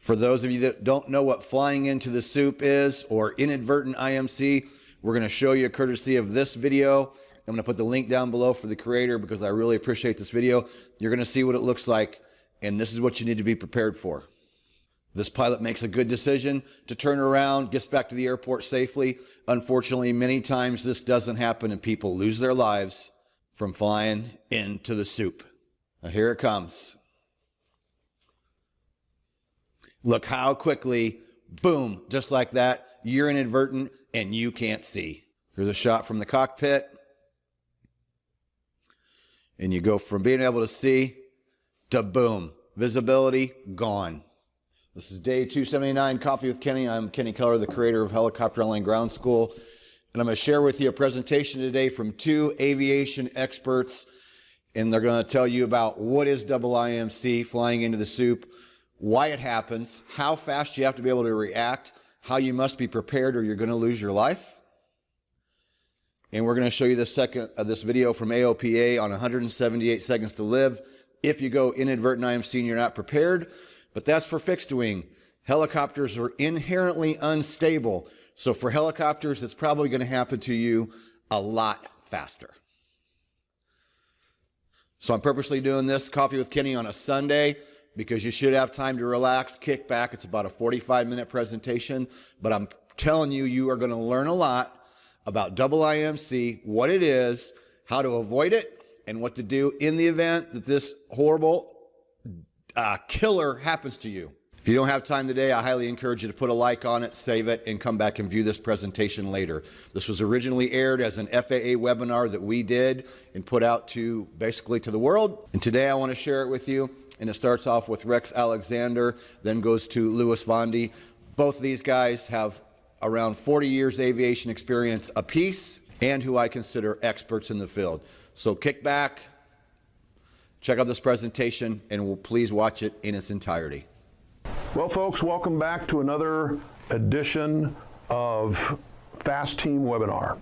For those of you that don't know what flying into the soup is, or inadvertent IMC, we're going to show you courtesy of this video. I'm going to put the link down below for the creator because I really appreciate this video. You're going to see what it looks like, and this is what you need to be prepared for. This pilot makes a good decision to turn around, gets back to the airport safely. Unfortunately, many times this doesn't happen and people lose their lives from flying into the soup. Now here it comes. Look how quickly, boom, just like that, you're inadvertent and you can't see. Here's a shot from the cockpit. And you go from being able to see to boom, visibility gone. This is day 279, Coffee with Kenny. I'm Kenny Keller, the creator of Helicopter Online Ground School. And I'm going to share with you a presentation today from two aviation experts. And they're going to tell you about what is double IMC, flying into the soup, why it happens, how fast you have to be able to react, how you must be prepared or you're going to lose your life. And we're going to show you the second of this video from AOPA on 178 seconds to live. If you go inadvertent IMC and you're not prepared, but that's for fixed wing. Helicopters are inherently unstable. So for helicopters, it's probably going to happen to you a lot faster. So I'm purposely doing this Coffee with Kenny on a Sunday because you should have time to relax, kick back. It's about a 45-minute presentation, but I'm telling you, you are going to learn a lot about double IMC, what it is, how to avoid it, and what to do in the event that this horrible killer happens to you. If you don't have time today, I highly encourage you to put a like on it, save it, and come back and view this presentation later. This was originally aired as an FAA webinar that we did and put out to basically to the world. And today I want to share it with you. And it starts off with Rex Alexander, then goes to Louis Vondi. Both of these guys have around 40 years aviation experience apiece and who I consider experts in the field. So kick back, check out this presentation, and we'll please watch it in its entirety. Well, folks, welcome back to another edition of Fast Team Webinar.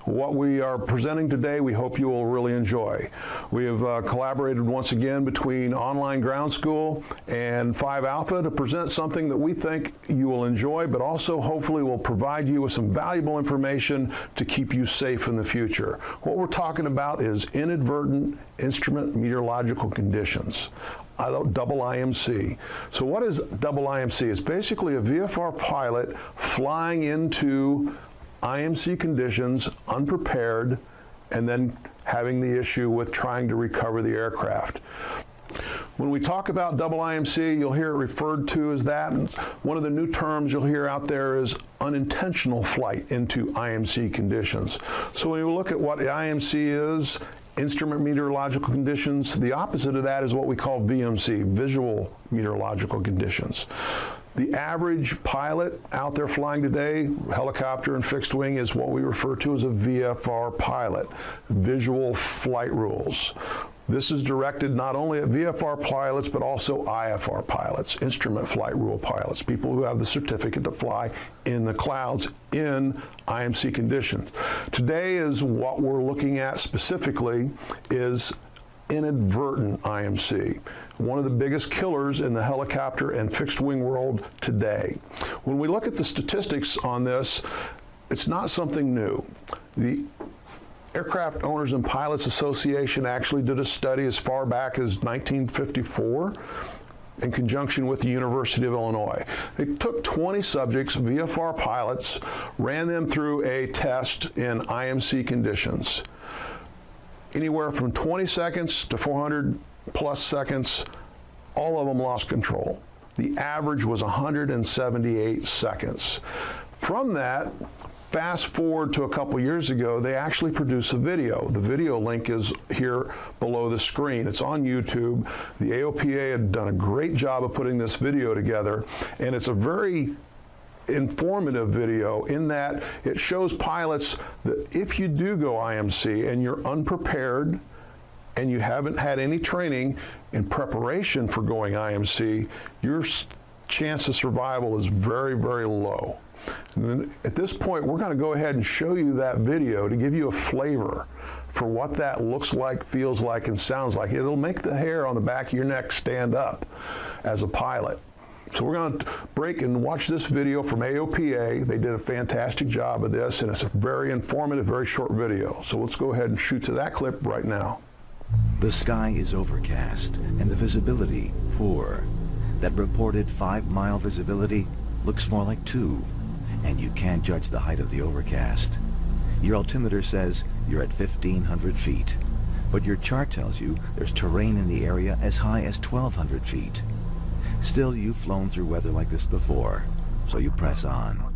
What we are presenting today, we hope you will really enjoy. We have collaborated once again between Online Ground School and 5 Alpha to present something that we think you will enjoy, but also hopefully will provide you with some valuable information to keep you safe in the future. What we're talking about is inadvertent instrument meteorological conditions. Double IMC. So what is double IMC? It's basically a VFR pilot flying into IMC conditions, unprepared, and then having the issue with trying to recover the aircraft. When we talk about double IMC, you'll hear it referred to as that. And one of the new terms you'll hear out there is unintentional flight into IMC conditions. So when you look at what IMC is, Instrument Meteorological Conditions, the opposite of that is what we call VMC, Visual Meteorological Conditions. The average pilot out there flying today, helicopter and fixed wing, is what we refer to as a VFR pilot, Visual Flight Rules. This is directed not only at VFR pilots, but also IFR pilots, Instrument Flight Rule pilots, people who have the certificate to fly in the clouds in IMC conditions. Today is what we're looking at specifically is inadvertent IMC, one of the biggest killers in the helicopter and fixed wing world today. When we look at the statistics on this, it's not something new. The Aircraft Owners and Pilots Association actually did a study as far back as 1954 in conjunction with the University of Illinois. They took 20 subjects, VFR pilots, ran them through a test in IMC conditions. Anywhere from 20 seconds to 400 plus seconds, all of them lost control. The average was 178 seconds. From that, fast forward to a couple years ago, they actually produced a video. The video link is here below the screen. It's on YouTube. The AOPA had done a great job of putting this video together, and it's a very informative video in that it shows pilots that if you do go IMC and you're unprepared and you haven't had any training in preparation for going IMC, your chance of survival is very, very low. And at this point, we're going to go ahead and show you that video to give you a flavor for what that looks like, feels like, and sounds like. It'll make the hair on the back of your neck stand up as a pilot. So we're going to break and watch this video from AOPA. They did a fantastic job of this, and it's a very informative, very short video. So let's go ahead and shoot to that clip right now. The sky is overcast and the visibility poor. That reported 5-mile visibility looks more like 2, and you can't judge the height of the overcast. Your altimeter says you're at 1,500 feet, but your chart tells you there's terrain in the area as high as 1,200 feet. Still, you've flown through weather like this before, so you press on.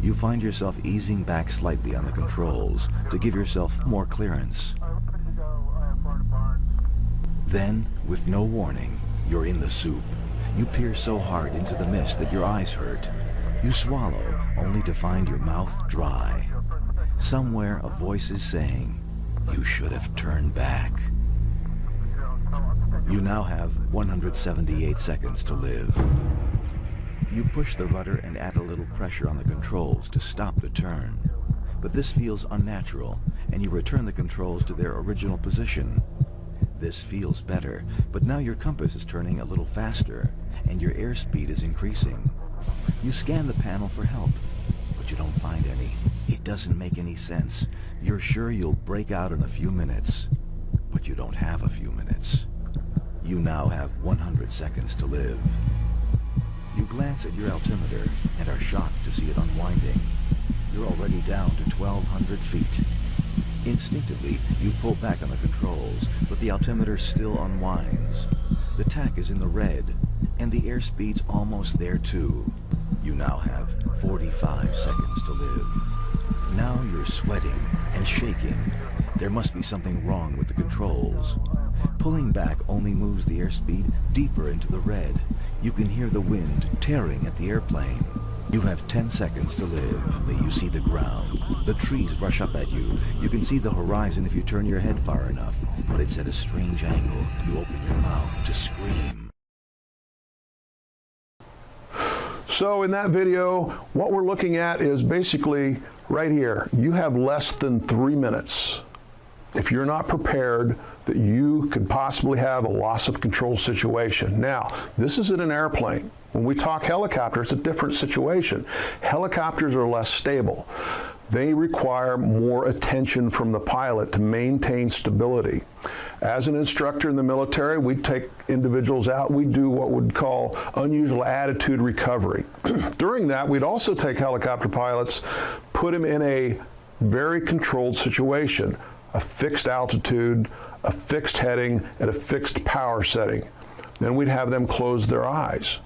You find yourself easing back slightly on the controls to give yourself more clearance. Then, with no warning, you're in the soup. You peer so hard into the mist that your eyes hurt. You swallow, only to find your mouth dry. Somewhere a voice is saying, you should have turned back. You now have 178 seconds to live. You push the rudder and add a little pressure on the controls to stop the turn. But this feels unnatural, and you return the controls to their original position. This feels better, but now your compass is turning a little faster, and your airspeed is increasing. You scan the panel for help, but you don't find any. It doesn't make any sense. You're sure you'll break out in a few minutes, but you don't have a few minutes. You now have 100 seconds to live. You glance at your altimeter and are shocked to see it unwinding. You're already down to 1,200 feet. Instinctively, you pull back on the controls, but the altimeter still unwinds. The tack is in the red, and the airspeed's almost there too. You now have 45 seconds to live. Now you're sweating and shaking. There must be something wrong with the controls. Pulling back only moves the airspeed deeper into the red. You can hear the wind tearing at the airplane. You have 10 seconds to live. You see the ground. The trees rush up at you. You can see the horizon if you turn your head far enough, but it's at a strange angle. You open your mouth to scream. So in that video, what we're looking at is basically right here. You have less than 3 minutes. If you're not prepared, that you could possibly have a loss of control situation. Now, this is in an airplane. When we talk helicopter, it's a different situation. Helicopters are less stable. They require more attention from the pilot to maintain stability. As an instructor in the military, we take individuals out. We do what we'd call unusual attitude recovery. During that, we'd also take helicopter pilots, put them in a very controlled situation, a fixed altitude, a fixed heading, and a fixed power setting. Then we'd have them close their eyes.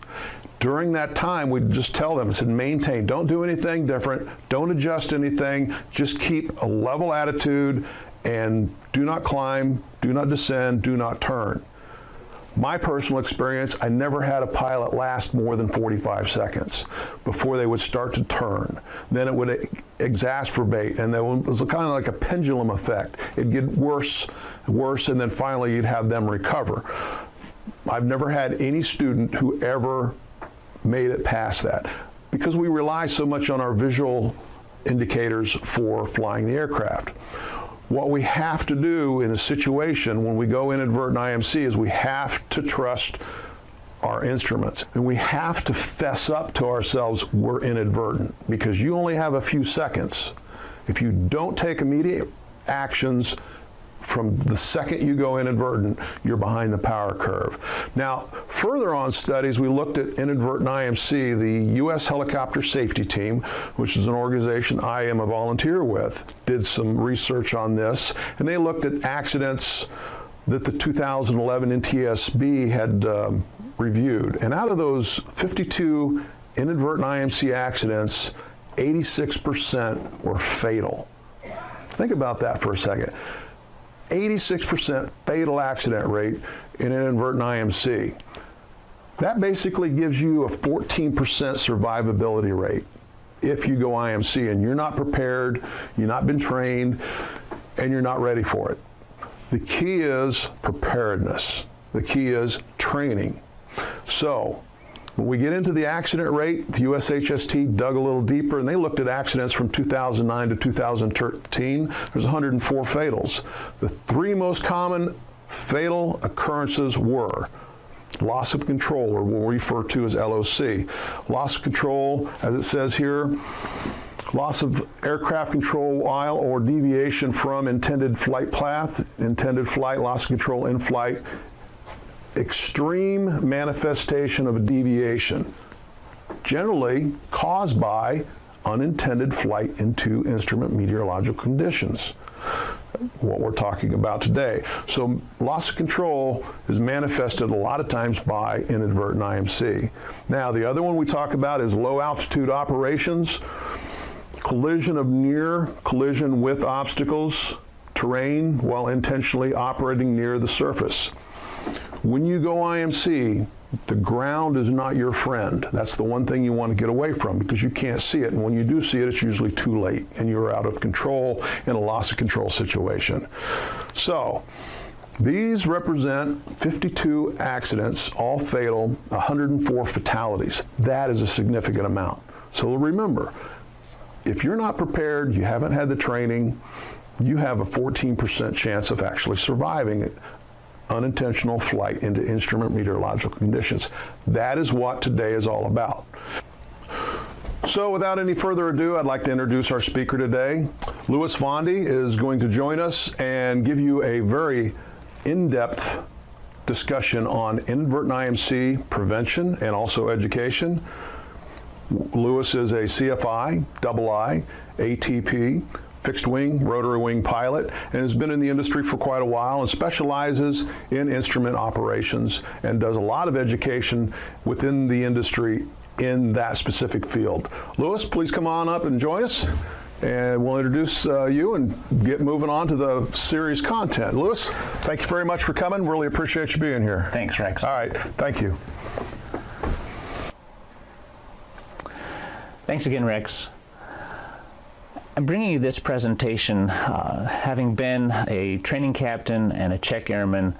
During that time, we'd just tell them, I said, maintain, don't do anything different, don't adjust anything, just keep a level attitude and do not climb, do not descend, do not turn. My personal experience, I never had a pilot last more than 45 seconds before they would start to turn. Then it would exacerbate, and it was kind of like a pendulum effect. It'd get worse, worse, and then finally you'd have them recover. I've never had any student who ever made it past that because we rely so much on our visual indicators for flying the aircraft. What we have to do in a situation when we go inadvertent IMC is we have to trust our instruments, and we have to fess up to ourselves we're inadvertent, because you only have a few seconds. If you don't take immediate actions, from the second you go inadvertent, you're behind the power curve. Now, further on studies, we looked at inadvertent IMC. The U.S. Helicopter Safety Team, which is an organization I am a volunteer with, did some research on this, and they looked at accidents that the 2011 NTSB had reviewed. And out of those 52 inadvertent IMC accidents, 86% were fatal. Think about that for a second. 86% fatal accident rate in inadvertent IMC. That basically gives you a 14% survivability rate if you go IMC and you're not prepared, you've not been trained, and you're not ready for it. The key is preparedness. The key is training. So, when we get into the accident rate, the USHST dug a little deeper, and they looked at accidents from 2009 to 2013. There's 104 fatals. The 3 most common fatal occurrences were Loss of control, or we'll refer to as LOC. Loss of control, as it says here, loss of aircraft control while or deviation from intended flight path, intended flight, loss of control in flight, extreme manifestation of a deviation, generally caused by unintended flight into instrument meteorological conditions, what we're talking about today. So loss of control is manifested a lot of times by inadvertent IMC. Now, the other one we talk about is low altitude operations, collision of near, collision with obstacles, terrain while intentionally operating near the surface. When you go IMC, the ground is not your friend. That's the one thing you want to get away from, because you can't see it, and when you do see it, it's usually too late and you're out of control in a loss of control situation. So these represent 52 accidents, all fatal, 104 fatalities. That is a significant amount. So remember, if you're not prepared, you haven't had the training, you have a 14% chance of actually surviving unintentional flight into instrument meteorological conditions. That is what today is all about. So without any further ado, I'd like to introduce our speaker today. Louis Vondi is going to join us and give you a very in-depth discussion on inadvertent IMC prevention and also education. Louis is a CFI, II, ATP, fixed wing, rotary wing pilot, and has been in the industry for quite a while and specializes in instrument operations and does a lot of education within the industry in that specific field. Louis, please come on up and join us, and we'll introduce you and get moving on to the series content. Louis, thank you very much for coming. Really appreciate you being here. Thanks, Rex. All right, thank you. Thanks again, Rex. I'm bringing you this presentation having been a training captain and a check airman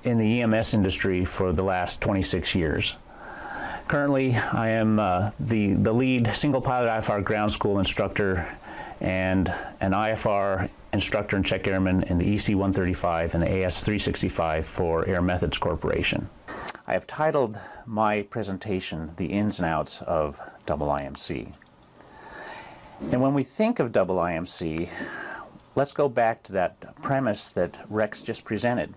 in the EMS industry for the last 26 years. Currently, I am the lead single pilot IFR ground school instructor and an IFR instructor and check airman in the EC-135 and the AS-365 for Air Methods Corporation. I have titled my presentation, The Ins and Outs of IIMC. And when we think of IIMC, let's go back to that premise that Rex just presented.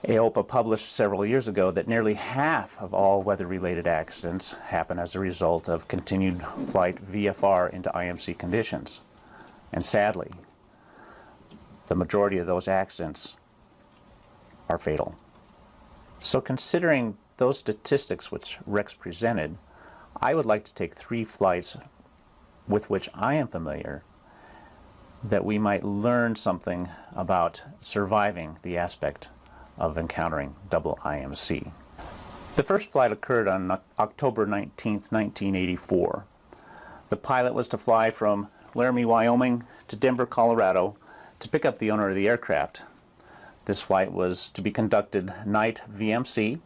AOPA published several years ago that nearly half of all weather-related accidents happen as a result of continued flight VFR into IMC conditions. And sadly, the majority of those accidents are fatal. So considering those statistics which Rex presented, I would like to take 3 flights with which I am familiar that we might learn something about surviving the aspect of encountering IIMC. The first flight occurred on October 19th, 1984. The pilot was to fly from Laramie, Wyoming to Denver, Colorado to pick up the owner of the aircraft. This flight was to be conducted night VMC,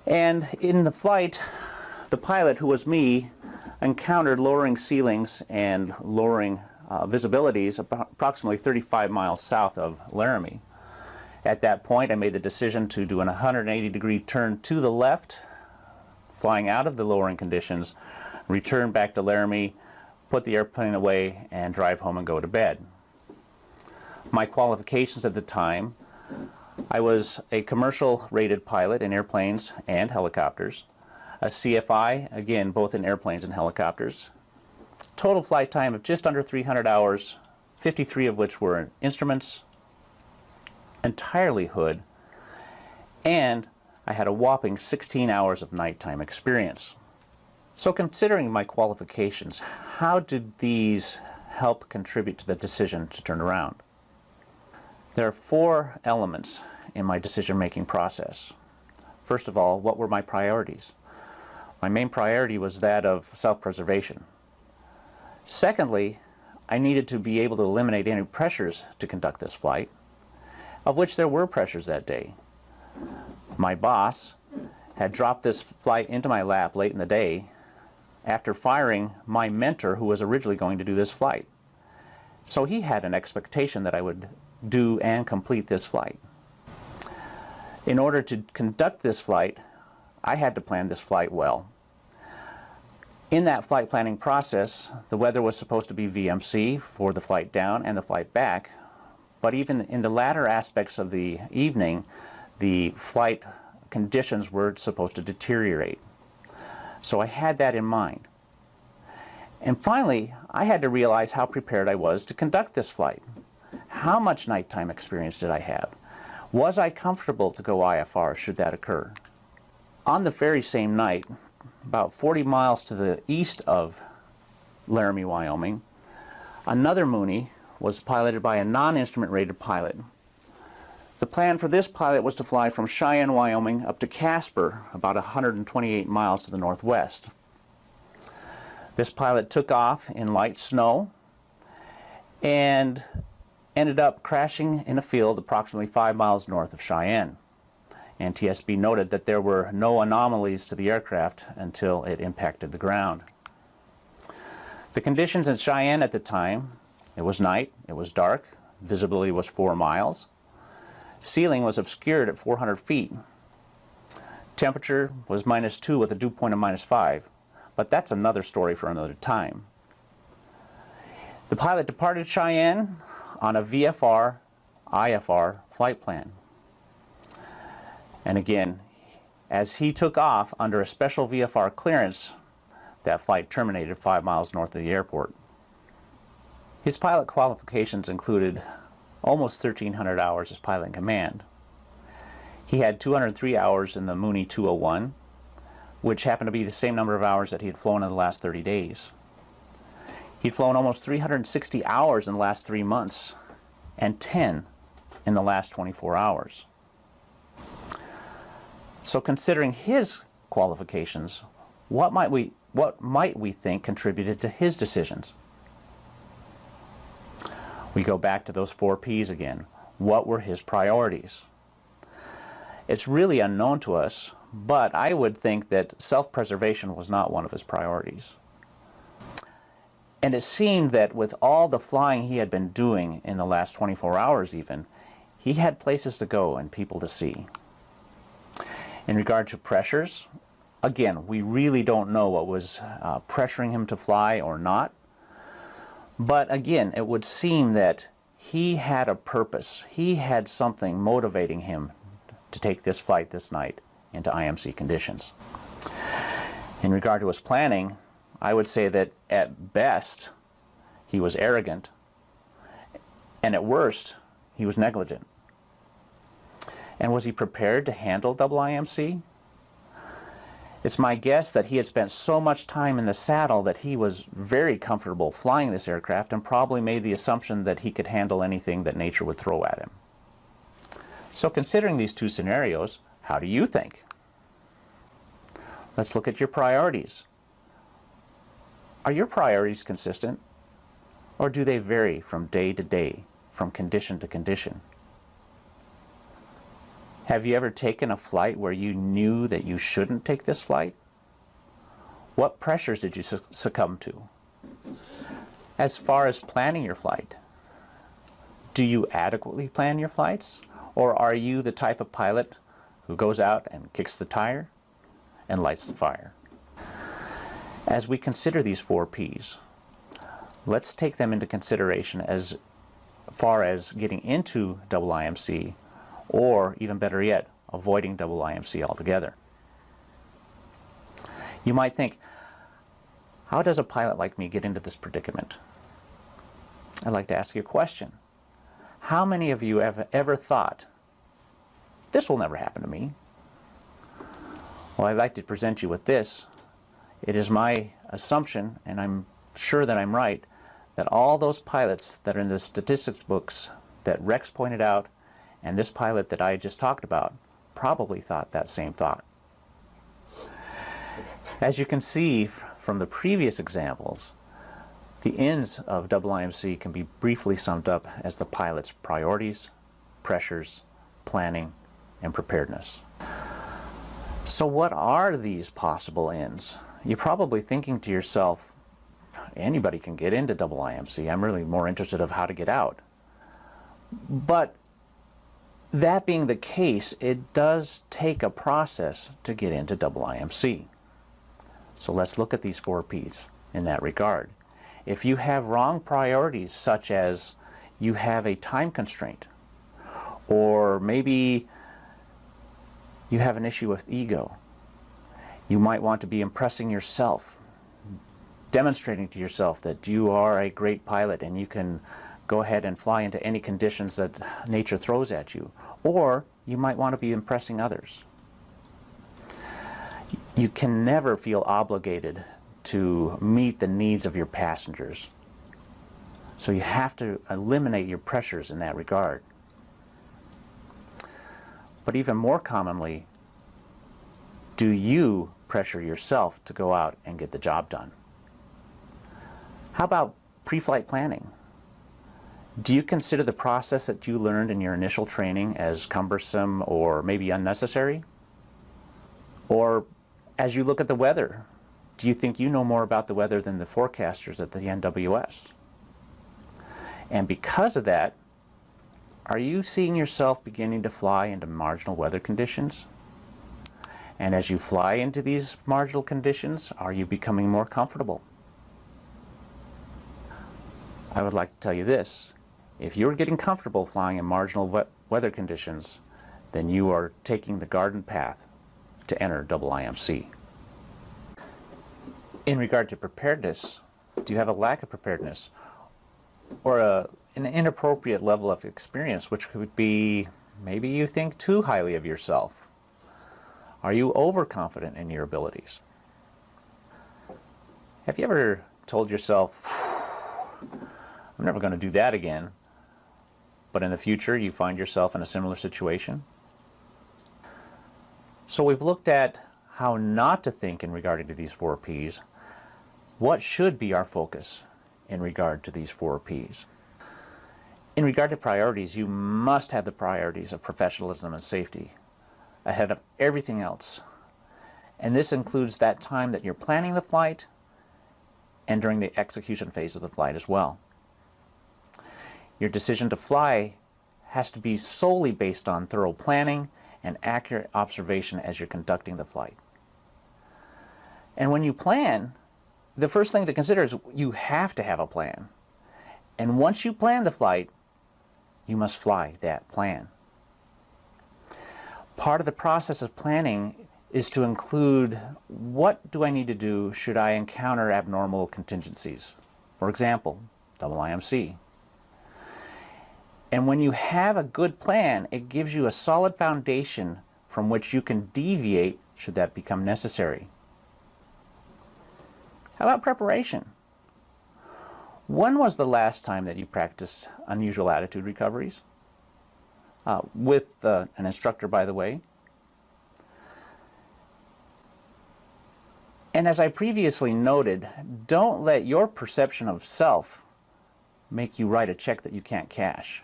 and in the flight, the pilot, who was me, encountered lowering ceilings and lowering visibilities approximately 35 miles south of Laramie. At that point, I made the decision to do an 180-degree turn to the left, flying out of the lowering conditions, return back to Laramie, put the airplane away, and drive home and go to bed. My qualifications at the time, I was a commercial rated pilot in airplanes and helicopters, a CFI, again, both in airplanes and helicopters. Total flight time of just under 300 hours, 53 of which were in instruments, entirely hood, and I had a whopping 16 hours of nighttime experience. So considering my qualifications, how did these help contribute to the decision to turn around? There are 4 elements in my decision-making process. First of all, what were my priorities? My main priority was that of self-preservation. Secondly, I needed to be able to eliminate any pressures to conduct this flight, of which there were pressures that day. My boss had dropped this flight into my lap late in the day after firing my mentor, who was originally going to do this flight. So he had an expectation that I would do and complete this flight. In order to conduct this flight, I had to plan this flight well. In that flight planning process, the weather was supposed to be VMC for the flight down and the flight back, but even in the latter aspects of the evening, the flight conditions were supposed to deteriorate. So I had that in mind. And finally, I had to realize how prepared I was to conduct this flight. How much nighttime experience did I have? Was I comfortable to go IFR should that occur? On the very same night, about 40 miles to the east of Laramie, Wyoming, another Mooney was piloted by a non-instrument rated pilot. The plan for this pilot was to fly from Cheyenne, Wyoming up to Casper, about 128 miles to the northwest. This pilot took off in light snow and ended up crashing in a field approximately 5 miles north of Cheyenne. NTSB noted that there were no anomalies to the aircraft until it impacted the ground. The conditions in Cheyenne at the time, it was night, it was dark, visibility was 4 miles. Ceiling was obscured at 400 feet. Temperature was -2 with a dew point of -5, but that's another story for another time. The pilot departed Cheyenne on a VFR, IFR flight plan. And again, as he took off under a special VFR clearance, that flight terminated 5 miles north of the airport. His pilot qualifications included almost 1,300 hours as pilot in command. He had 203 hours in the Mooney 201, which happened to be the same number of hours that he had flown in the last 30 days. He'd flown almost 360 hours in the last 3 months and 10 in the last 24 hours. So considering his qualifications, what might we think contributed to his decisions? We go back to those 4 P's again. What were his priorities? It's really unknown to us, but I would think that self-preservation was not one of his priorities. And it seemed that with all the flying he had been doing in the last 24 hours even, he had places to go and people to see. In regard to pressures, again, we really don't know what was pressuring him to fly or not. But again, it would seem that he had a purpose. He had something motivating him to take this flight this night into IMC conditions. In regard to his planning, I would say that at best, he was arrogant, and at worst, he was negligent. And was he prepared to handle IIMC? It's my guess that he had spent so much time in the saddle that he was very comfortable flying this aircraft and probably made the assumption that he could handle anything that nature would throw at him. So considering these 2 scenarios, how do you think? Let's look at your priorities. Are your priorities consistent, or do they vary from day to day, from condition to condition? Have you ever taken a flight where you knew that you shouldn't take this flight? What pressures did you succumb to? As far as planning your flight, do you adequately plan your flights? Or are you the type of pilot who goes out and kicks the tire and lights the fire? As we consider these 4 P's, let's take them into consideration as far as getting into IIMC, or even better yet, avoiding IIMC altogether. You might think, how does a pilot like me get into this predicament? I'd like to ask you a question. How many of you have ever thought, this will never happen to me? Well, I'd like to present you with this. It is my assumption, and I'm sure that I'm right, that all those pilots that are in the statistics books that Rex pointed out and this pilot that I just talked about probably thought that same thought. As you can see from the previous examples, the ends of IIMC can be briefly summed up as the pilot's priorities, pressures, planning, and preparedness. So what are these possible ends? You're probably thinking to yourself, anybody can get into IIMC. I'm really more interested of how to get out. But That being the case, it does take a process to get into IIMC. So let's look at these 4 Ps in that regard. If you have wrong priorities, such as you have a time constraint, or maybe you have an issue with ego, you might want to be impressing yourself, demonstrating to yourself that you are a great pilot and you can go ahead and fly into any conditions that nature throws at you. Or you might want to be impressing others. You can never feel obligated to meet the needs of your passengers. So you have to eliminate your pressures in that regard. But even more commonly, do you pressure yourself to go out and get the job done? How about pre-flight planning? Do you consider the process that you learned in your initial training as cumbersome or maybe unnecessary? Or as you look at the weather, do you think you know more about the weather than the forecasters at the NWS? And because of that, are you seeing yourself beginning to fly into marginal weather conditions? And as you fly into these marginal conditions, are you becoming more comfortable? I would like to tell you this. If you're getting comfortable flying in marginal weather conditions, then you are taking the garden path to enter IIMC. In regard to preparedness, do you have a lack of preparedness or an inappropriate level of experience, which could be maybe you think too highly of yourself? Are you overconfident in your abilities? Have you ever told yourself, I'm never going to do that again, but in the future you find yourself in a similar situation? So we've looked at how not to think in regard to these 4 Ps. What should be our focus in regard to these 4 Ps? In regard to priorities, you must have the priorities of professionalism and safety ahead of everything else. And this includes that time that you're planning the flight and during the execution phase of the flight as well. Your decision to fly has to be solely based on thorough planning and accurate observation as you're conducting the flight. And when you plan, the first thing to consider is you have to have a plan. And once you plan the flight, you must fly that plan. Part of the process of planning is to include, what do I need to do should I encounter abnormal contingencies? For example, IIMC. And when you have a good plan, it gives you a solid foundation from which you can deviate should that become necessary. How about preparation? When was the last time that you practiced unusual attitude recoveries? With an instructor, by the way. And as I previously noted, don't let your perception of self make you write a check that you can't cash.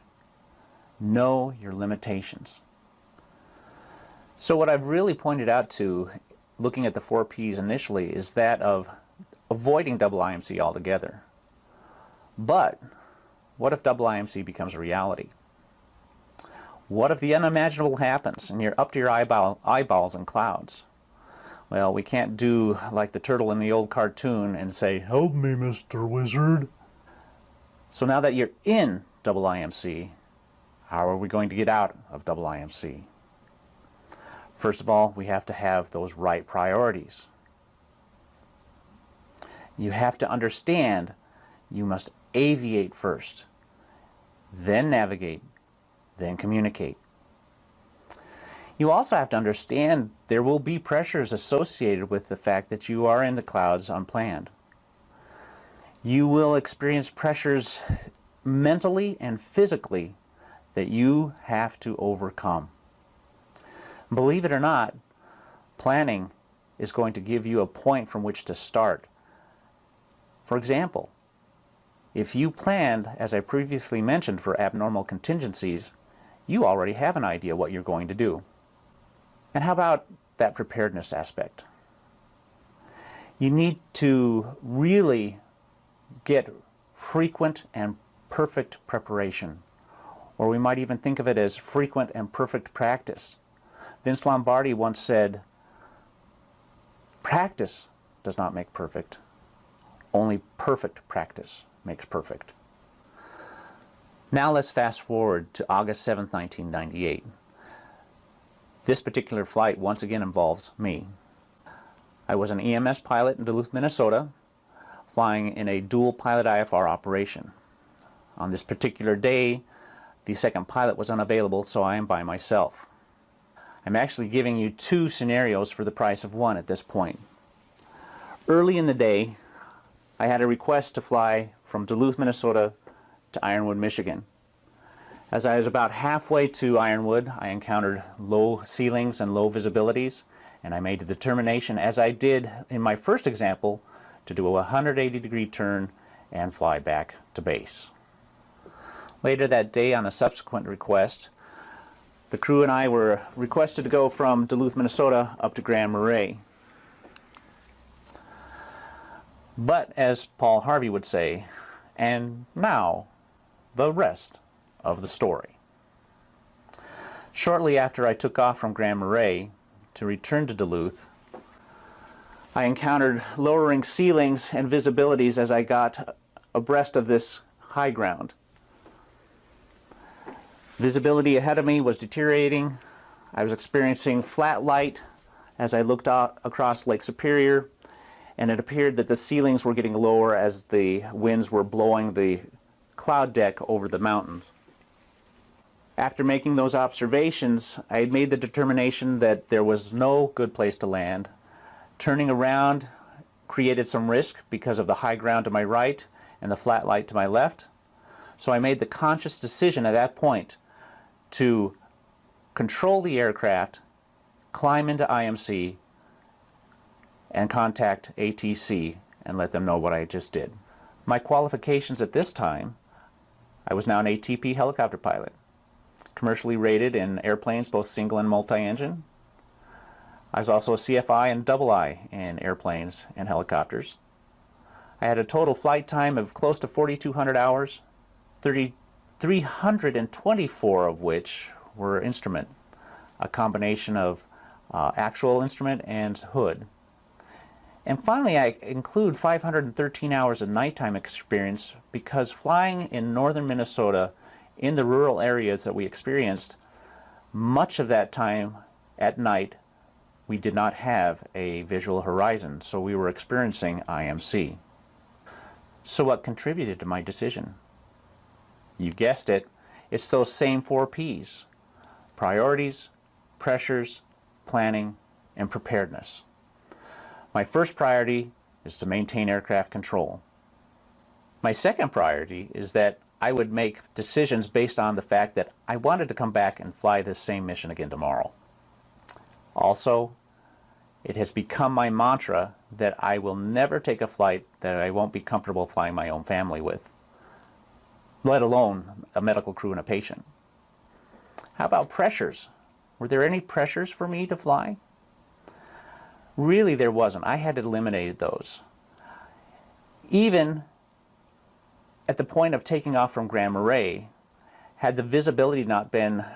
Know your limitations. So what I've really pointed out to, looking at the 4 Ps initially, is that of avoiding IIMC altogether. But what if IIMC becomes a reality? What if the unimaginable happens and you're up to your eyeballs in clouds? Well, we can't do like the turtle in the old cartoon and say, "Help me, Mr. Wizard." So now that you're in IIMC, how are we going to get out of IIMC? First of all, we have to have those right priorities. You have to understand you must aviate first, then navigate, then communicate. You also have to understand there will be pressures associated with the fact that you are in the clouds unplanned. You will experience pressures mentally and physically that you have to overcome. Believe it or not, planning is going to give you a point from which to start. For example, if you planned, as I previously mentioned, for abnormal contingencies, you already have an idea what you're going to do. And how about that preparedness aspect? You need to really get frequent and perfect preparation, or we might even think of it as frequent and perfect practice. Vince Lombardi once said, "Practice does not make perfect. Only perfect practice makes perfect." Now let's fast forward to August 7th, 1998. This particular flight once again involves me. I was an EMS pilot in Duluth, Minnesota, flying in a dual pilot IFR operation. On this particular day, the second pilot was unavailable, so I am by myself. I'm actually giving you two scenarios for the price of one at this point. Early in the day, I had a request to fly from Duluth, Minnesota to Ironwood, Michigan. As I was about halfway to Ironwood, I encountered low ceilings and low visibilities, and I made the determination, as I did in my first example, to do a 180-degree turn and fly back to base. Later that day, on a subsequent request, the crew and I were requested to go from Duluth, Minnesota up to Grand Marais. But as Paul Harvey would say, and now the rest of the story. Shortly after I took off from Grand Marais to return to Duluth, I encountered lowering ceilings and visibilities as I got abreast of this high ground. Visibility ahead of me was deteriorating. I was experiencing flat light as I looked out across Lake Superior, and it appeared that the ceilings were getting lower as the winds were blowing the cloud deck over the mountains. After making those observations, I had made the determination that there was no good place to land. Turning around created some risk because of the high ground to my right and the flat light to my left. So I made the conscious decision at that point to control the aircraft, climb into IMC, and contact ATC and let them know what I just did. My qualifications at this time: I was now an ATP helicopter pilot, commercially rated in airplanes, both single and multi-engine. I was also a CFI and double I in airplanes and helicopters. I had a total flight time of close to 4,200 hours, 324 of which were instrument, a combination of actual instrument and hood. And finally, I include 513 hours of nighttime experience because flying in northern Minnesota in the rural areas that we experienced, much of that time at night we did not have a visual horizon, so we were experiencing IMC. So what contributed to my decision? You guessed it, it's those same 4 Ps: priorities, pressures, planning, and preparedness. My first priority is to maintain aircraft control. My second priority is that I would make decisions based on the fact that I wanted to come back and fly this same mission again tomorrow. Also, it has become my mantra that I will never take a flight that I won't be comfortable flying my own family with, let alone a medical crew and a patient. How about pressures? Were there any pressures for me to fly? Really, there wasn't. I had eliminated those. Even at the point of taking off from Grand Marais, had the visibility not been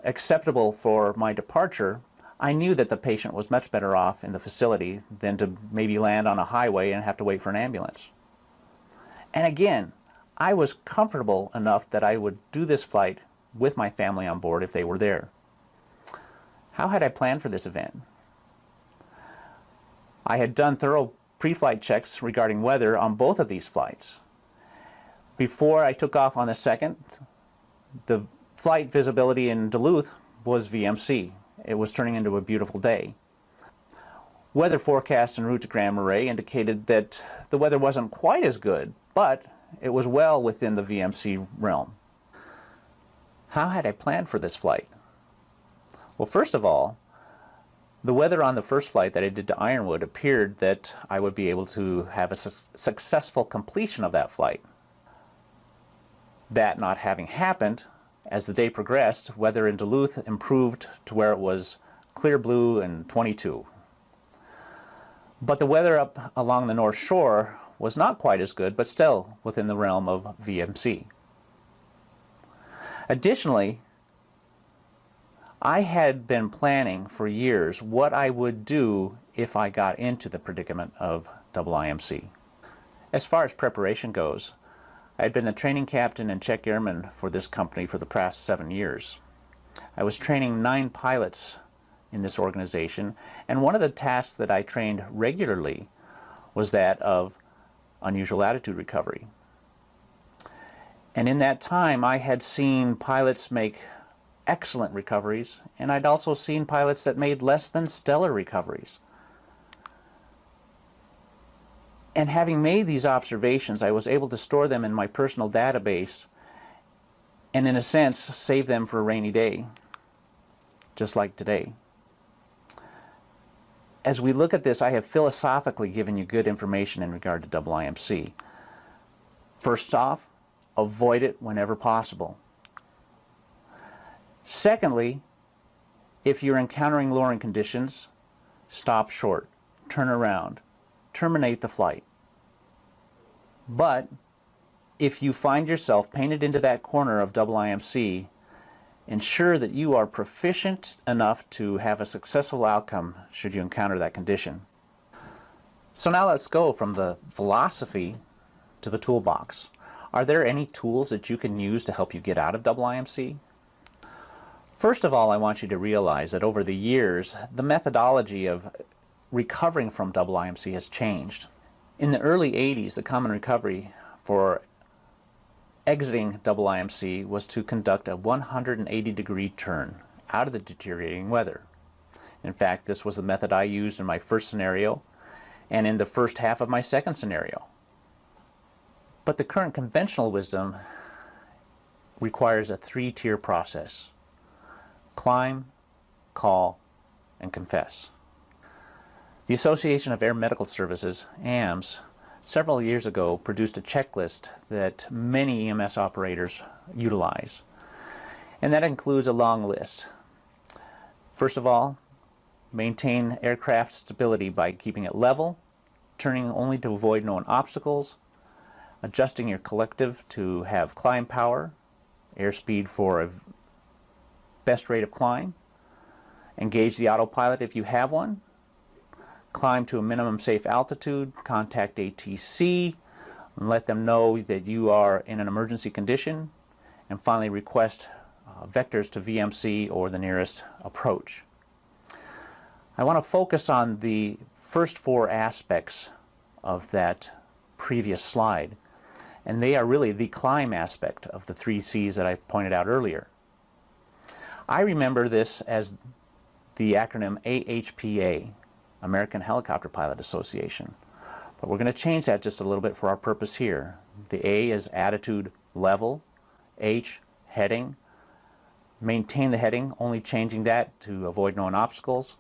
acceptable for my departure, I knew that the patient was much better off in the facility than to maybe land on a highway and have to wait for an ambulance. And again, I was comfortable enough that I would do this flight with my family on board if they were there. How had I planned for this event? I had done thorough pre-flight checks regarding weather on both of these flights. Before I took off on the second, the flight visibility in Duluth was VMC. It was turning into a beautiful day. Weather forecasts en route to Grand Marais indicated that the weather wasn't quite as good, but it was well within the VMC realm. How had I planned for this flight? Well, first of all, the weather on the first flight that I did to Ironwood appeared that I would be able to have a successful completion of that flight. That not having happened, as the day progressed, weather in Duluth improved to where it was clear blue and 22. But the weather up along the North Shore was not quite as good, but still within the realm of VMC. Additionally, I had been planning for years what I would do if I got into the predicament of IIMC. As far as preparation goes, I had been the training captain and check airman for this company for the past 7 years. I was training 9 pilots in this organization, and one of the tasks that I trained regularly was that of unusual attitude recovery. And in that time, I had seen pilots make excellent recoveries, and I'd also seen pilots that made less than stellar recoveries. And having made these observations, I was able to store them in my personal database and, in a sense, save them for a rainy day, just like today. As we look at this, I have philosophically given you good information in regard to IIMC. First off, avoid it whenever possible. Secondly, if you're encountering lowering conditions, stop short, turn around, terminate the flight. But if you find yourself painted into that corner of IIMC, ensure that you are proficient enough to have a successful outcome should you encounter that condition. So now let's go from the philosophy to the toolbox. Are there any tools that you can use to help you get out of IIMC? First of all, I want you to realize that over the years, the methodology of recovering from IIMC has changed. In the early 80s, the common recovery for exiting IIMC was to conduct a 180-degree turn out of the deteriorating weather. In fact, this was the method I used in my first scenario and in the first half of my second scenario. But the current conventional wisdom requires a 3-tier process: climb, call, and confess. The Association of Air Medical Services, AMS, several years ago produced a checklist that many EMS operators utilize, and that includes a long list. First of all, maintain aircraft stability by keeping it level, turning only to avoid known obstacles, adjusting your collective to have climb power, airspeed for a best rate of climb, engage the autopilot if you have one, climb to a minimum safe altitude, contact ATC, and let them know that you are in an emergency condition, and finally request vectors to VMC or the nearest approach. I want to focus on the first 4 aspects of that previous slide, and they are really the climb aspect of the 3 C's that I pointed out earlier. I remember this as the acronym AHPA, American Helicopter Pilot Association. But we're going to change that just a little bit for our purpose here. The A is attitude level, H, heading. Maintain the heading, only changing that to avoid known obstacles.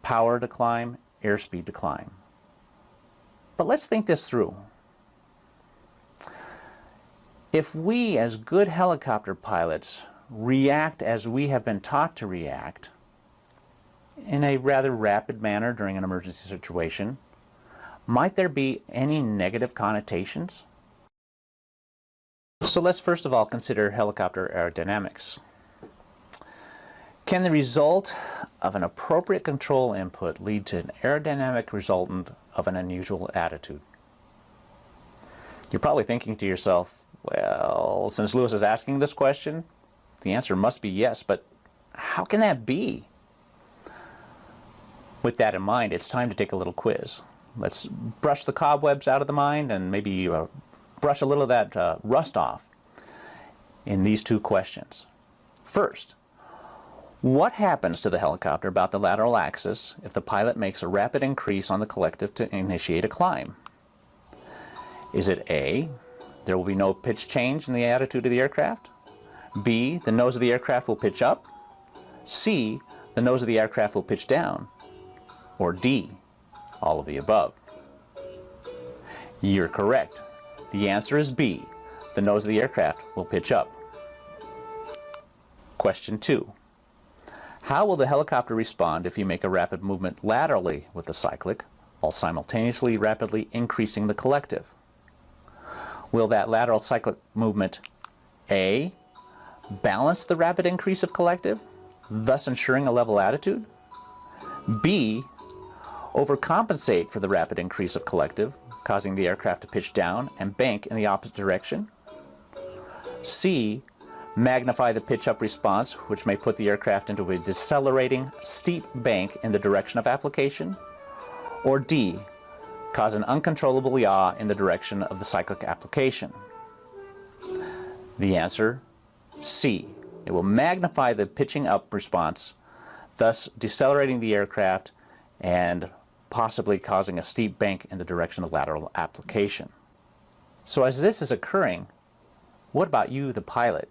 Power to climb, airspeed to climb. But let's think this through. If we, as good helicopter pilots, react as we have been taught to react, in a rather rapid manner during an emergency situation, might there be any negative connotations? So let's first of all consider helicopter aerodynamics. Can the result of an appropriate control input lead to an aerodynamic resultant of an unusual attitude? You're probably thinking to yourself, well, since Lewis is asking this question, the answer must be yes, but how can that be? With that in mind, it's time to take a little quiz. Let's brush the cobwebs out of the mind and maybe brush a little of that rust off in these 2 questions. First, what happens to the helicopter about the lateral axis if the pilot makes a rapid increase on the collective to initiate a climb? Is it A, there will be no pitch change in the attitude of the aircraft? B, the nose of the aircraft will pitch up? C, the nose of the aircraft will pitch down? Or D, all of the above? You're correct. The answer is B. The nose of the aircraft will pitch up. Question 2. How will the helicopter respond if you make a rapid movement laterally with the cyclic while simultaneously rapidly increasing the collective? Will that lateral cyclic movement A, balance the rapid increase of collective, thus ensuring a level attitude? B, overcompensate for the rapid increase of collective, causing the aircraft to pitch down and bank in the opposite direction? C, magnify the pitch-up response, which may put the aircraft into a decelerating, steep bank in the direction of application? Or D, cause an uncontrollable yaw in the direction of the cyclic application? The answer, C. It will magnify the pitching up response, thus decelerating the aircraft and possibly causing a steep bank in the direction of lateral application. So as this is occurring, what about you, the pilot?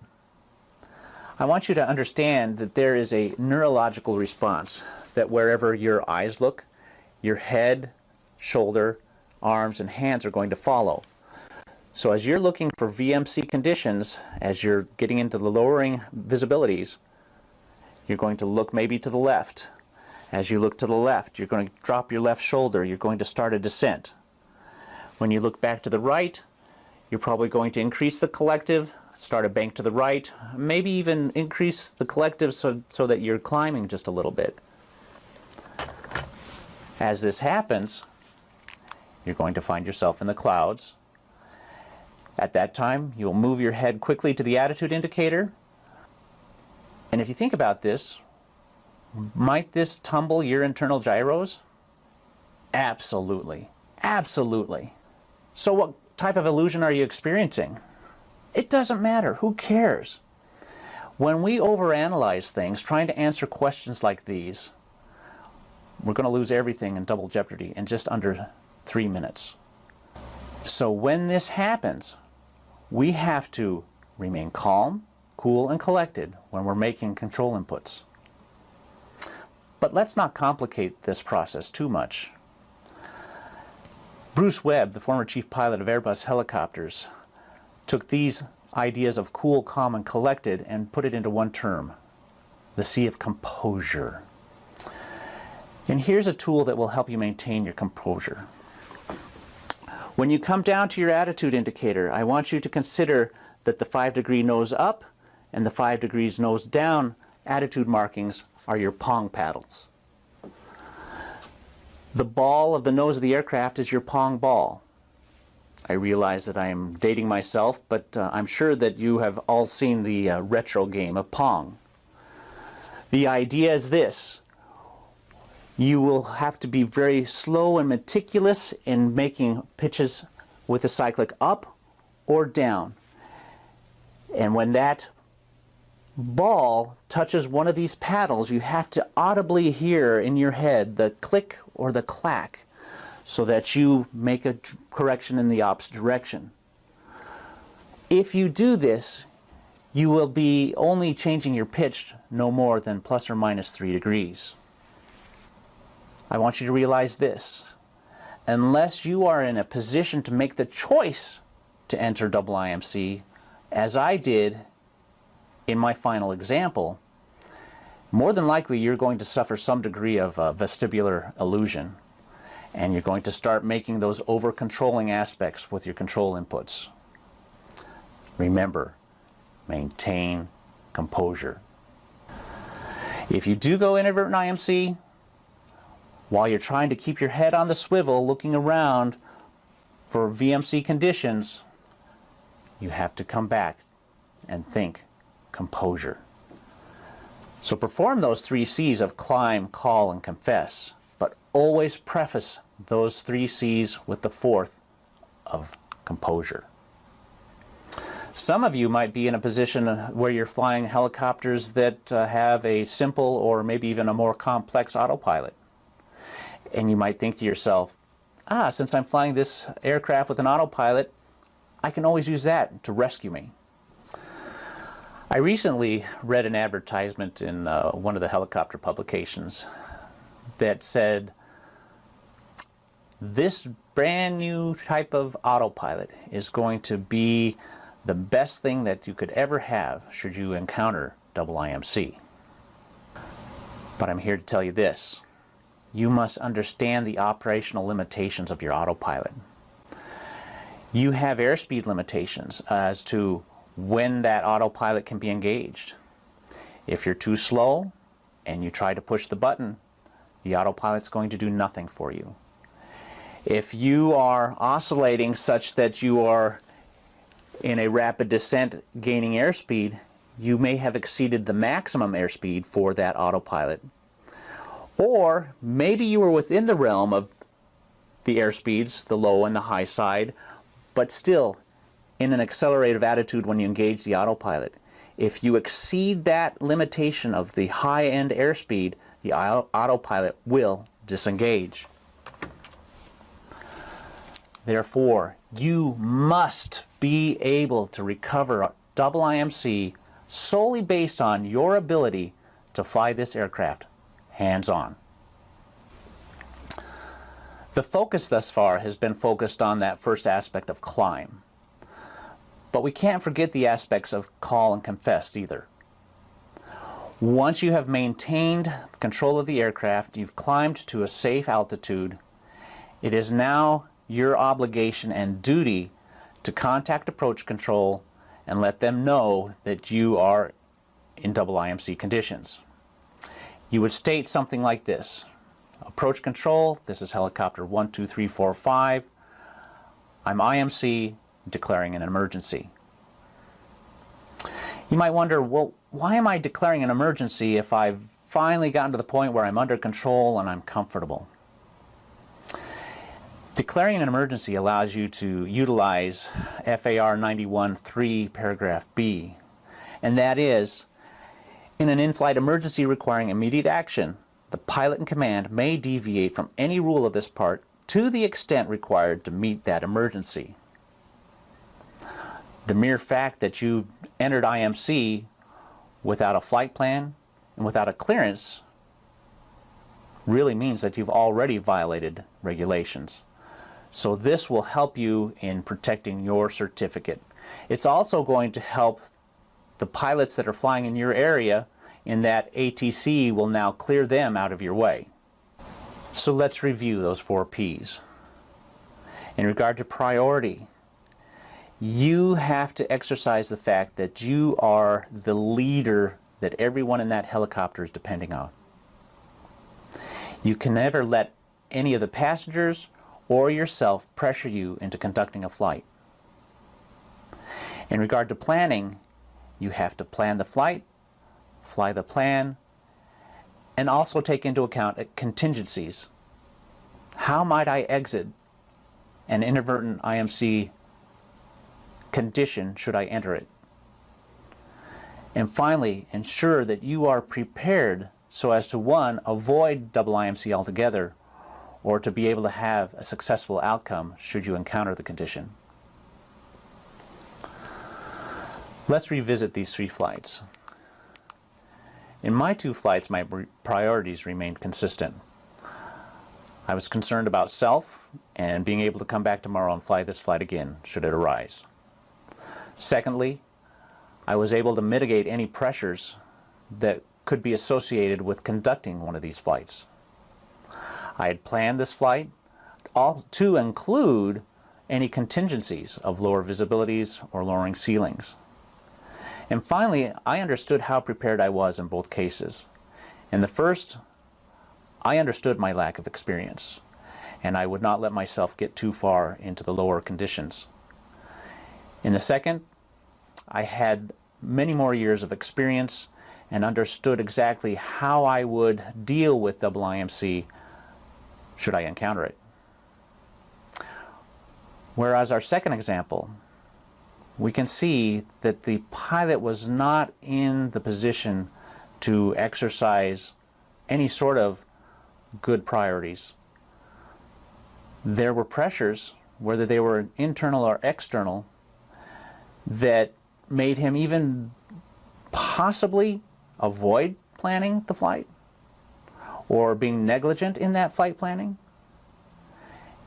I want you to understand that there is a neurological response that wherever your eyes look, your head, shoulder, arms, and hands are going to follow. So as you're looking for VMC conditions, as you're getting into the lowering visibilities, you're going to look maybe to the left. As you look to the left, you're going to drop your left shoulder. You're going to start a descent. When you look back to the right, you're probably going to increase the collective, start a bank to the right, maybe even increase the collective so that you're climbing just a little bit. As this happens, you're going to find yourself in the clouds. At that time, you'll move your head quickly to the attitude indicator. And if you think about this, might this tumble your internal gyros? Absolutely. Absolutely. So what type of illusion are you experiencing? It doesn't matter. Who cares? When we overanalyze things, trying to answer questions like these, we're going to lose everything in double jeopardy in just under 3 minutes. So when this happens, we have to remain calm, cool, and collected when we're making control inputs. But let's not complicate this process too much. Bruce Webb, the former chief pilot of Airbus helicopters, took these ideas of cool, calm, and collected and put it into one term, the C of composure. And here's a tool that will help you maintain your composure. When you come down to your attitude indicator, I want you to consider that the 5-degree nose up and the 5 degrees nose down attitude markings are your pong paddles. The ball of the nose of the aircraft is your pong ball. I realize that I am dating myself, but I'm sure that you have all seen the retro game of Pong. The idea is this. You will have to be very slow and meticulous in making pitches with the cyclic up or down. And when that ball touches one of these paddles, you have to audibly hear in your head the click or the clack so that you make a correction in the opposite direction. If you do this, you will be only changing your pitch no more than plus or minus 3 degrees. I want you to realize this. Unless you are in a position to make the choice to enter double IMC, as I did in my final example, more than likely you're going to suffer some degree of vestibular illusion, and you're going to start making those over-controlling aspects with your control inputs. Remember, maintain composure. If you do go inadvertent IMC, while you're trying to keep your head on the swivel looking around for VMC conditions, you have to come back and think composure. So perform those 3 C's of climb, call, and confess, but always preface those 3 C's with the 4th of composure. Some of you might be in a position where you're flying helicopters that have a simple or maybe even a more complex autopilot. And you might think to yourself, since I'm flying this aircraft with an autopilot, I can always use that to rescue me. I recently read an advertisement in one of the helicopter publications that said, this brand new type of autopilot is going to be the best thing that you could ever have should you encounter double IMC. But I'm here to tell you this. You must understand the operational limitations of your autopilot. You have airspeed limitations as to when that autopilot can be engaged. If you're too slow and you try to push the button, the autopilot's going to do nothing for you. If you are oscillating such that you are in a rapid descent gaining airspeed, you may have exceeded the maximum airspeed for that autopilot. Or maybe you were within the realm of the airspeeds, the low and the high side, but still in an accelerative attitude when you engage the autopilot. If you exceed that limitation of the high-end airspeed, the autopilot will disengage. Therefore, you must be able to recover double IMC solely based on your ability to fly this aircraft hands-on. The focus thus far has been focused on that first aspect of climb. But we can't forget the aspects of call and confessed either. Once you have maintained control of the aircraft, you've climbed to a safe altitude, it is now your obligation and duty to contact approach control and let them know that you are in double IMC conditions. You would state something like this: approach control, this is helicopter 12345, I'm IMC, declaring an emergency. You might wonder, well, why am I declaring an emergency if I've finally gotten to the point where I'm under control and I'm comfortable? Declaring an emergency allows you to utilize FAR 91.3 paragraph B, and that is, in an in-flight emergency requiring immediate action, the pilot in command may deviate from any rule of this part to the extent required to meet that emergency. The mere fact that you've entered IMC without a flight plan and without a clearance really means that you've already violated regulations. So this will help you in protecting your certificate. It's also going to help the pilots that are flying in your area in that ATC will now clear them out of your way. So let's review those 4 P's. In regard to priority, you have to exercise the fact that you are the leader that everyone in that helicopter is depending on. You can never let any of the passengers or yourself pressure you into conducting a flight. In regard to planning, you have to plan the flight, fly the plan, and also take into account contingencies. How might I exit an inadvertent IMC condition should I enter it? And finally, ensure that you are prepared so as to, 1, avoid double IMC altogether, or to be able to have a successful outcome should you encounter the condition. Let's revisit these 3 flights. In my 2 flights, my priorities remained consistent. I was concerned about self and being able to come back tomorrow and fly this flight again should it arise. Secondly, I was able to mitigate any pressures that could be associated with conducting one of these flights. I had planned this flight to include any contingencies of lower visibilities or lowering ceilings. And finally, I understood how prepared I was in both cases. In the first, I understood my lack of experience, and I would not let myself get too far into the lower conditions. In the second, I had many more years of experience and understood exactly how I would deal with double IMC should I encounter it. Whereas our second example, we can see that the pilot was not in the position to exercise any sort of good priorities. There were pressures, whether they were internal or external, that made him even possibly avoid planning the flight or being negligent in that flight planning.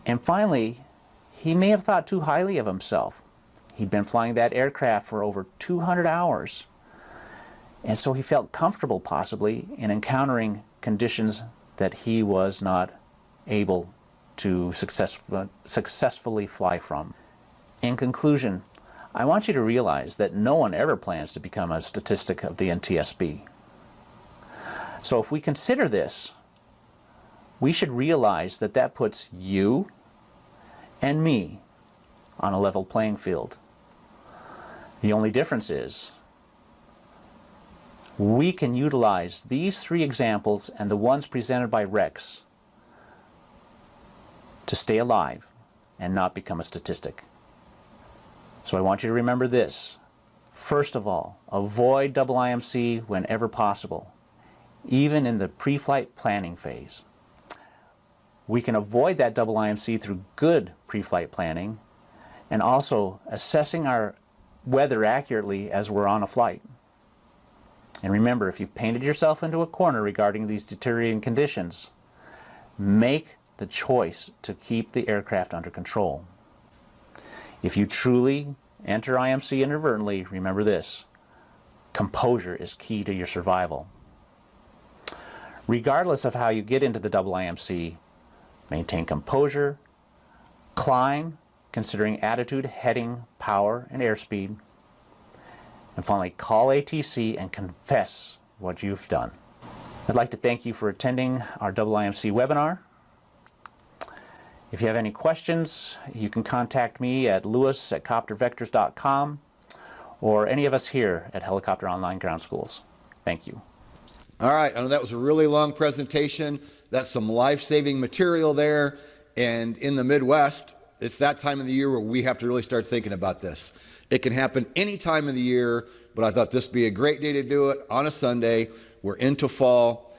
And finally, he may have thought too highly of himself. He'd been flying that aircraft for over 200 hours. And so he felt comfortable possibly in encountering conditions that he was not able to successfully fly from. In conclusion, I want you to realize that no one ever plans to become a statistic of the NTSB. So if we consider this, we should realize that that puts you and me on a level playing field. The only difference is we can utilize these three examples and the ones presented by Rex to stay alive and not become a statistic. So I want you to remember this. First of all, avoid double IMC whenever possible, even in the pre-flight planning phase. We can avoid that double IMC through good pre-flight planning and also assessing our weather accurately as we're on a flight. And remember, if you've painted yourself into a corner regarding these deteriorating conditions, make the choice to keep the aircraft under control. If you truly enter IMC inadvertently, remember this: composure is key to your survival. Regardless of how you get into the double IMC, maintain composure, climb, considering attitude, heading, power, and airspeed, and finally call ATC and confess what you've done. I'd like to thank you for attending our double IMC webinar. If you have any questions, you can contact me at lewis@coptervectors.com or any of us here at Helicopter Online Ground Schools. Thank you. All right, I know that was a really long presentation. That's some life-saving material there. And in the Midwest, it's that time of the year where we have to really start thinking about this. It can happen any time of the year, but I thought this would be a great day to do it on a Sunday. We're into fall.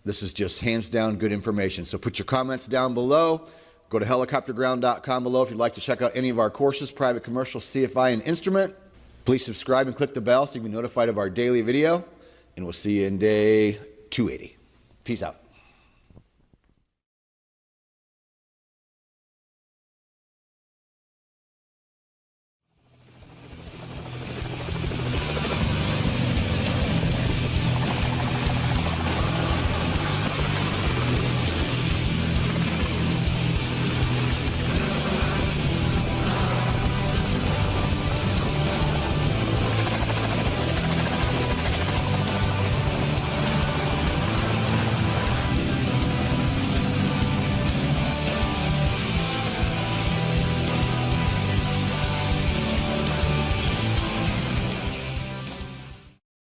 This is just hands down good information. So put your comments down below. Go to helicopterground.com below if you'd like to check out any of our courses, private, commercial, CFI, and instrument. Please subscribe and click the bell so you can be notified of our daily video. And we'll see you in day 280. Peace out.